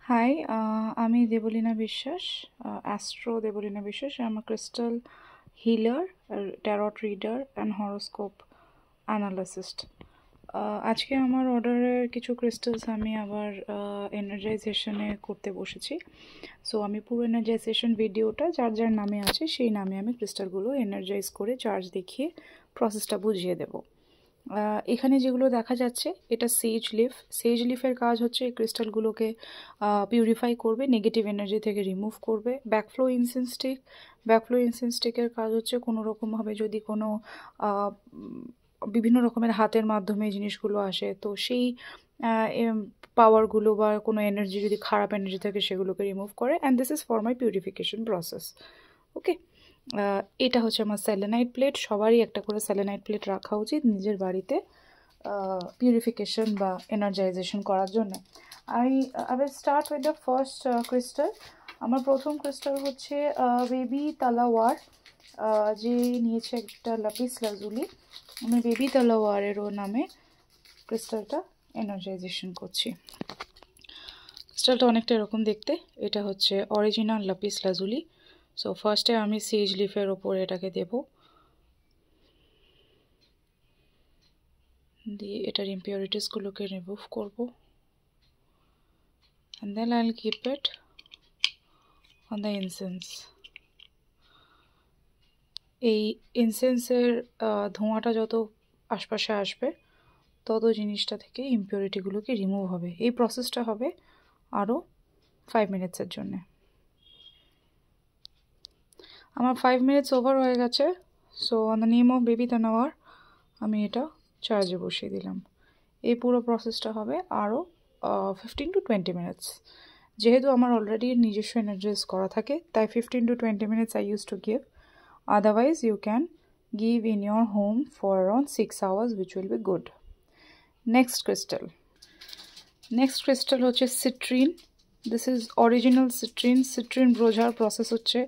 High, আমি দেবলীনা বিশ্বাস, astro Debolina Biswas. I am a crystal healer, tarot reader and horoscope analyst. আজকে আমার অর্ডারের কিছু ক্রিস্টালস আমি আবার এনার্জাইজেশনে করতে বসেছি। সো আমি পুরো এনার্জাইজেশন ভিডিওটা যার যার নামে আছে সেই নামে আমি ক্রিস্টালগুলো এনার্জাইজ করে চার্জ দেখিয়ে প্রসেসটা বুঝিয়ে দেবো। এখানে যেগুলো দেখা যাচ্ছে এটা সেজ লিফের কাজ হচ্ছে এই ক্রিস্টালগুলোকে পিউরিফাই করবে, নেগেটিভ এনার্জি থেকে রিমুভ করবে। ব্যাকফ্লো ইনসেন্স স্টিকের কাজ হচ্ছে কোনো রকমভাবে যদি কোনো বিভিন্ন রকমের হাতের মাধ্যমে জিনিসগুলো আসে তো সেই পাওয়ারগুলো বা কোনো এনার্জি যদি খারাপ এনার্জি থাকে সেগুলোকে রিমুভ করে। And this is for my purification process. Okay, এটা হচ্ছে আমার সেলেনাইট প্লেট। সবারই একটা করে সেলেনাইট প্লেট রাখা উচিত নিজের বাড়িতে পিউরিফিকেশন বা এনার্জাইজেশন করার জন্য। I will start with the first crystal. আমার প্রথম ক্রিস্টাল হচ্ছে বেবি তালাওয়ার, যে নিয়েছে একটা লাপিস লাজুলি। আমি বেবি তালাওয়ারেরও নামে ক্রিস্টালটা এনার্জাইজেশন করছি। ক্রিস্টালটা অনেকটা এরকম দেখতে। এটা হচ্ছে অরিজিনাল লাপিস লাজুলি। সো ফার্স্টে আমি সেজ লিফের ওপর এটাকে দেব, দিয়ে এটার ইম্পিউরিটিসগুলোকে রিমুভ করব। and then I'll keep it on the incense. এই ইনসেন্সের ধোঁয়াটা যত আশপাশে আসবে তত জিনিসটা থেকে ইম্পিউরিটিগুলোকে রিমুভ হবে। এই প্রসেসটা হবে আরও 5 মিনিটসের জন্যে। আমার 5 মিনিটস ওভার হয়ে গেছে। So on the name of baby তানাওয়ার আমি এটা চার্জে বসিয়ে দিলাম। এই পুরো প্রসেসটা হবে আরও 15 to 20 মিনিটস। যেহেতু আমার অলরেডি নিজস্ব এনার্জাইজ করা থাকে তাই 15 to 20 minutes I use to give. Otherwise you can give in your home for around 6 hours, which will be good. Next crystal হচ্ছে citrine. This is original citrine বোঝার process হচ্ছে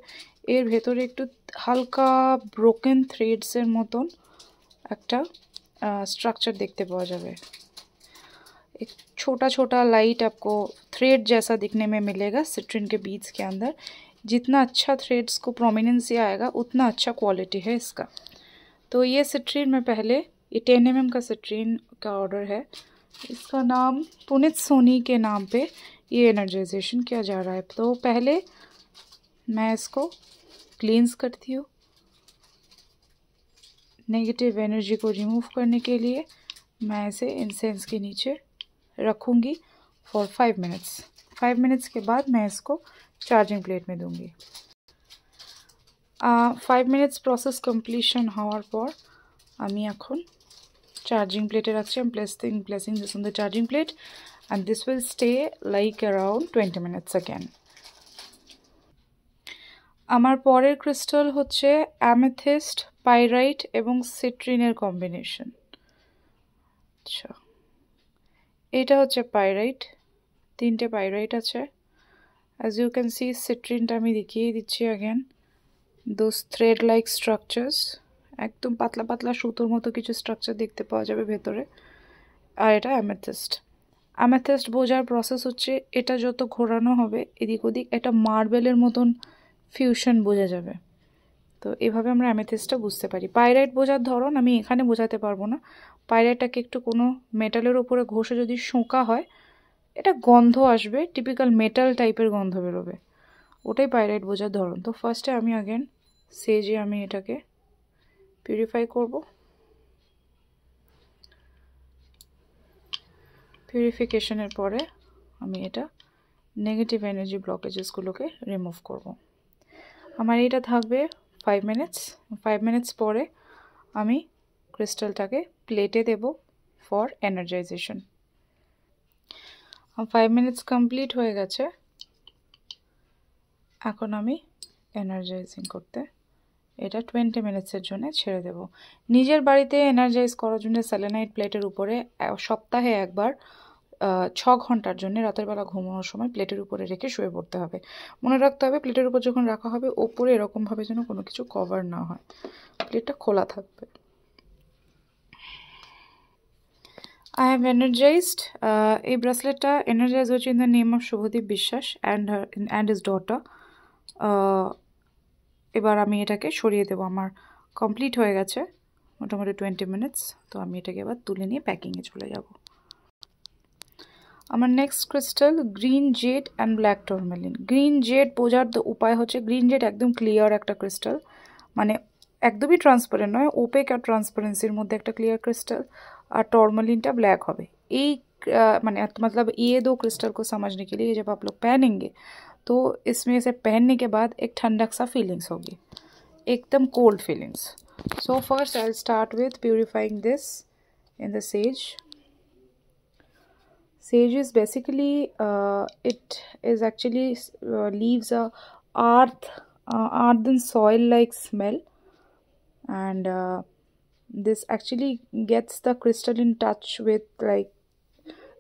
এর ভেতরে একটু হালকা ব্রোকেন থ্রেডসের মতন একটা स्ट्रक्चर देखते पाया जाए। एक छोटा छोटा लाइट आपको थ्रेड जैसा दिखने में मिलेगा सिट्रिन के बीज के अंदर। जितना अच्छा थ्रेड्स को प्रोमिनेंसी आएगा उतना अच्छा क्वालिटी है इसका। तो ये सिट्रिन में पहले ये 10 mm का सिट्रिन का ऑर्डर है। इसका नाम पुनीत सोनी के नाम पे ये एनर्जाइजेशन किया जा रहा है। तो पहले मैं इसको क्लींस करती हूँ। नेगेटिव एनर्जी को रिमूव करने के लिए मैं इसे इंसेंस के नीचे रखूँगी फॉर 5 मिनट्स। 5 मिनट्स के बाद मैं इसको चार्जिंग प्लेट में दूँगी। 5 मिनट्स प्रसेस कम्प्लीशन হওয়ার পর আমি এখন চার্জিং প্লেটে রাখছি। I'm placing this on the charging plate and this will stay like around 20 minutes again. আমার পরের ক্রিস্টাল হচ্ছে অ্যামেথিস্ট, পাইরাইট এবং সিট্রিনের কম্বিনেশন। আচ্ছা, এটা হচ্ছে পাইরাইট। 3টে পাইরাইট আছে। অ্যাজ ইউ ক্যান সি সিট্রিনটা আমি দেখিয়ে দিচ্ছি again. Those thread like structures, একদম পাতলা পাতলা সুতোর মতো কিছু স্ট্রাকচার দেখতে পাওয়া যাবে ভেতরে। আর এটা অ্যামেথিস্ট বোঝার প্রসেস হচ্ছে এটা যত ঘোরানো হবে এদিক ওদিক এটা মার্বেলের মতন ফিউশন বোঝা যাবে। তো এভাবে আমরা অ্যামেথিস্টটা বুঝতে পারি। পাইরাইট বোঝার ধরন আমি এখানে বোঝাতে পারবো না। পাইরাইটটাকে একটু কোনো মেটালের ওপরে ঘষে যদি শোঁকা হয় এটা গন্ধ আসবে, টিপিক্যাল মেটাল টাইপের গন্ধ বেরোবে, ওটাই পাইরাইট বোঝার ধরন। তো ফার্স্টে আমি আগেন সেজে আমি এটাকে পিউরিফাই করব। পিউরিফিকেশনের পরে আমি এটা নেগেটিভ এনার্জি ব্লকেজেসগুলোকে রিমুভ করব। আমার এটা থাকবে 5 মিনিটস। 5 মিনিটস পরে আমি ক্রিস্টালটাকে প্লেটে দেব ফর এনার্জাইজেশন। 5 মিনিটস কমপ্লিট হয়ে গেছে। এখন আমি এনার্জাইজিং করতে এটা 20 মিনিটসের জন্য ছেড়ে দেব। নিজের বাড়িতে এনার্জাইজ করার জন্য সেলেনাইট প্লেটের উপরে সপ্তাহে একবার 6 ঘন্টার জন্য রাতের বেলা ঘুমানোর সময় প্লেটের উপরে রেখে শুয়ে পড়তে হবে। মনে রাখতে হবে প্লেটের উপর যখন রাখা হবে ওপরে এরকমভাবে যেন কোনো কিছু কভার না হয়, প্লেটটা খোলা থাকবে। I have energized a bracelet energize hoche in the name of Shubhadeep Bishwas and his daughter. এবার আমি এটাকে সরিয়ে দেব আমার কমপ্লিট হয়ে গেছে মোটামুটি 20 মিনিটস তো আমি এটাকে এবার তুলে নিয়ে প্যাকিং এ চলে যাব আমার next crystal green jade and black tourmaline green jade বোঝার উপায় হচ্ছে গ্রিন জেড একদম ক্লিয়ার একটা ক্রিস্টাল মানে একদমই ট্রান্সপারেন্ট নয় ওপেক আর ট্রান্সপারেন্সির মধ্যে একটা ক্লিয়ার ক্रिस्टल और टॉर्मलिनটা ब्लैक হবে এই মানে मतलब ये दो क्रिस्टल को समझने के लिए जब आप लोग पहनेंगे तो इसमें से पहनने के बाद एक ठंडक सा फीलिंग्स होगी एकदम cold feelings so first I will start with purifying this in the sage sage is basically it is actually leaves a earthen soil like smell and this actually gets the crystal in touch with like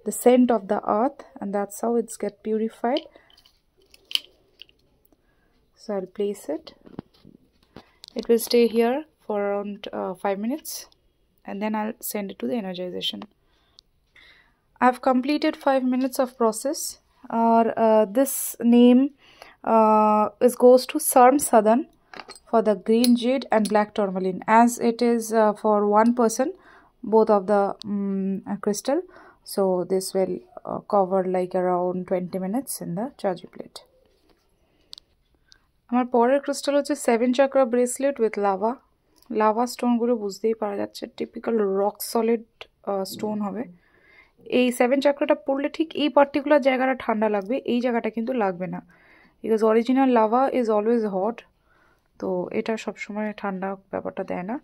the scent of the earth and that's how it's get purified so I'll place it will stay here for around 5 minutes and then I'll send it to the energization. I've completed 5 minutes of process this name goes to Sarm Sadan for the green jade and black tourmaline as it is for one person both of the crystal so this will cover like around 20 minutes in the charging plate আমার পরের crystal হচ্ছে 7 chakra bracelet with lava stone গুলো বুঝতেই পারা যাচ্ছে typical rock solid stone হবে এই 7 চাকরাটা পড়লে ঠিক এই পার্টিকুলার জায়গাটা ঠান্ডা লাগবে এই জায়গাটা কিন্তু লাগবে না because original lava is always hot তো এটা সব সময় ঠান্ডা ব্যাপারটা দেয় না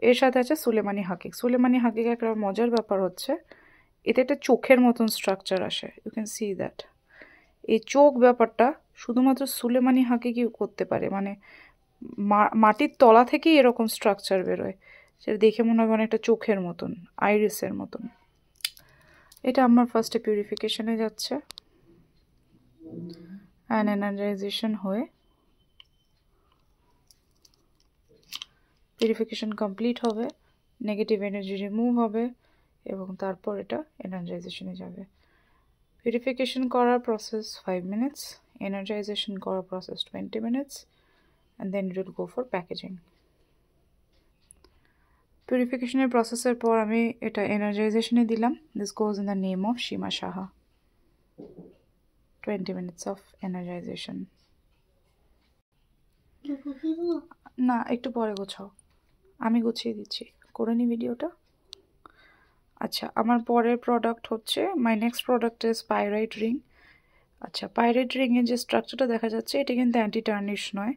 এর সাথে আছে সুলেমানি হাকিক একটা মজার ব্যাপার হচ্ছে এতে একটা চোখের মতন স্ট্রাকচার আসে ইউ ক্যান সি দ্যাট এই চোখ ব্যাপারটা শুধুমাত্র সুলেমানি হাকিকই করতে পারে মানে মাটির তলা থেকেই এরকম স্ট্রাকচার বেরোয় সেটা দেখে মনে হবে অনেকটা চোখের মতন আইরিসের মতন এটা আমার ফার্স্টে পিউরিফিকেশনে যাচ্ছে and energization হয়ে পিউরিফিকেশন কমপ্লিট হবে নেগেটিভ এনার্জি রিমুভ হবে এবং তারপর এটা এনার্জাইজেশনে যাবে পিউরিফিকেশন করার প্রসেস 5 মিনিটস এনার্জাইজেশন করার process 20 minutes and then it will go for packaging পিউরিফিকেশনের প্রসেসের পর আমি এটা এনার্জাইজেশনে দিলাম this goes in the name of Shima Shaha 20 minutes of energization না একটু পরে গোছাও আমি গুছিয়ে দিচ্ছি করে নি ভিডিওটা আচ্ছা আমার পরের প্রোডাক্ট হচ্ছে my next product is pyrite ring আচ্ছা পাইরাইট রিং এর যে স্ট্রাকচারটা দেখা যাচ্ছে এটা কিন্তু অ্যান্টি টার্নিশ নয়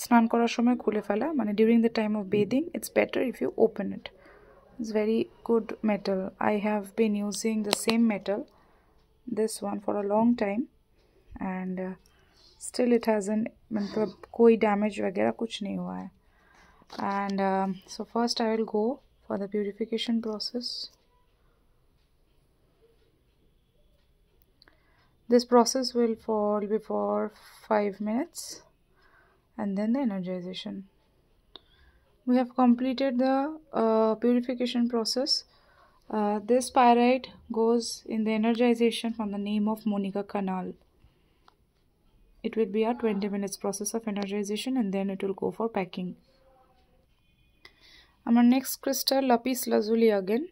স্নান করার সময় খুলে ফেলা মানে during the time of bathing it's better if you open it it's very good metal I have been using the same metal this one for a long time and still it hasn't मतलब कोई damage वगैरह कुछ नहीं हुआ है and so first I will go for the purification process this process will be for 5 minutes and then the energization we have completed the purification process this pyrite goes in the energization from the name of Monica Canal. It will be a 20 minutes process of energization and then it will go for packing. Our next crystal lapis lazuli again.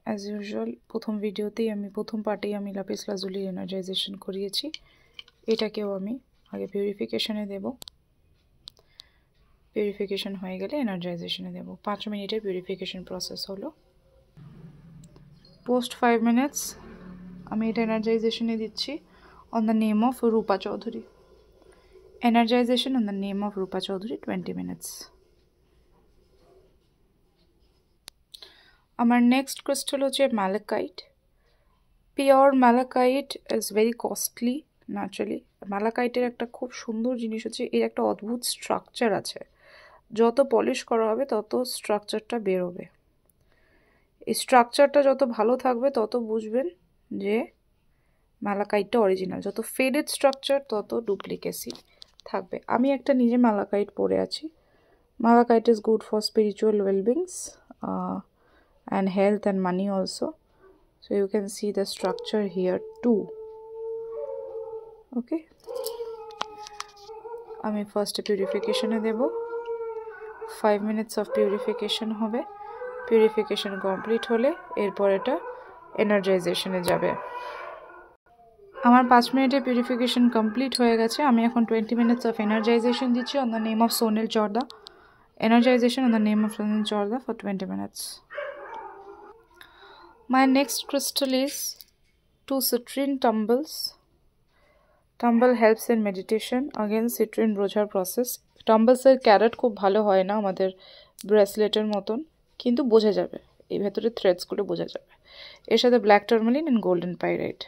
As usual, প্রথম ভিডিওতেই আমি প্রথম পার্টেই আমি lapis lazuli energization করিয়েছি এটাকেও আমি আগে পিউরিফিকেশনে দেব purification হয়ে গেলে এনার্জাইজেশনে দেব 5 মিনিটের পিউরিফিকেশন প্রসেস হলো পোস্ট 5 মিনিটস আমি এটা এনার্জাইজেশনে দিচ্ছি on the name of Rupa Chaudhary energization on the name of Rupa Chaudhary 20 minutes আমার নেক্সট ক্রিস্টাল হচ্ছে malachite pure malachite is very costly naturally ম্যালাকাইটের একটা খুব সুন্দর জিনিস হচ্ছে এর একটা অদ্ভুত স্ট্রাকচার আছে যত পলিশ করা হবে তত স্ট্রাকচারটা বেরোবে এই স্ট্রাকচারটা যত ভালো থাকবে তত বুঝবেন যে ম্যালাকাইটটা অরিজিনাল যত ফেডেড স্ট্রাকচার তত ডুপ্লিকেসি থাকবে আমি একটা নিজে ম্যালাকাইট পরে আছি malachite is good for spiritual wellbeings and health and money also. So you can see the structure here too. Okay, আমি ফার্স্টে পিউরিফিকেশনে দেব 5 minutes of purification হবে পিউরিফিকেশন কমপ্লিট হলে এরপর এটা এনার্জাইজেশনে যাবে আমার 5 মিনিটে পিউরিফিকেশন কমপ্লিট হয়ে গেছে আমি এখন 20 minutes of energization দিচ্ছি on the name of Sonil Chorda energization on the name of Sonil Chorda for 20 minutes my next crystal is 2 citrine tumbles tumble helps in meditation again citrine বোঝার process tumbles এর carat খুব ভালো হয় না আমাদের ব্রেসলেটের মতন কিন্তু বোঝা যাবে এই ভেতরে থ্রেডস গুলো বোঝা যাবে এর সাথে ব্ল্যাক টারমালিন এন্ড গোল্ডেন পাইরাইট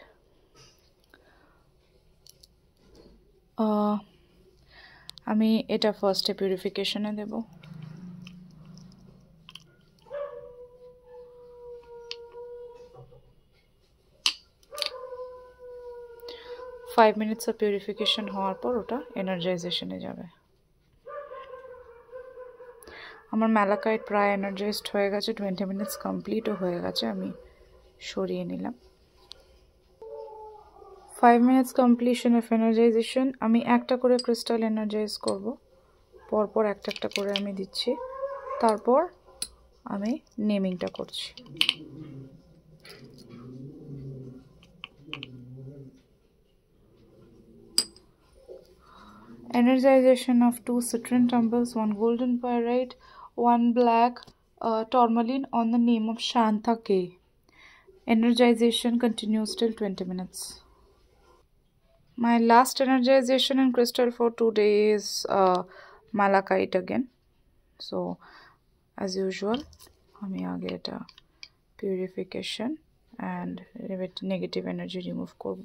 আমি এটা ফার্স্টে পিউরিফিকেশনে দেব ফাইভ মিনিটস অফ পিউরিফিকেশন হওয়ার পর ওটা এনার্জাইজেশনে যাবে আমার ম্যালাকাইট প্রায় এনার্জাইজড হয়ে গেছে 20 মিনিটস কমপ্লিটও হয়ে গেছে আমি সরিয়ে নিলাম 5 minutes completion of energization আমি একটা করে ক্রিস্টাল এনার্জাইজ করব পরপর একটা একটা করে আমি দিচ্ছি তারপর আমি নেমিংটা করছি energization of 2 citrine tumbles 1 golden pyrite 1 black tourmaline on the name of Shanta K energization continues till 20 minutes my last energization in crystal for today is malachite again so as usual আমি আগে এটা purification and negative energy remove করব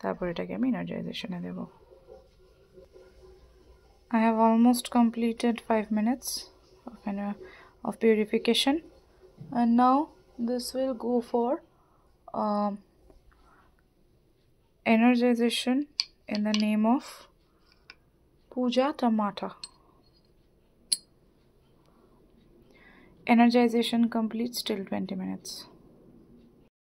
তারপর এটাকে আমি এনার্জাইজেশনে দেব I have almost completed 5 minutes of purification and now this will go for energization in the name of Puja Tamata. Energization completes till 20 minutes.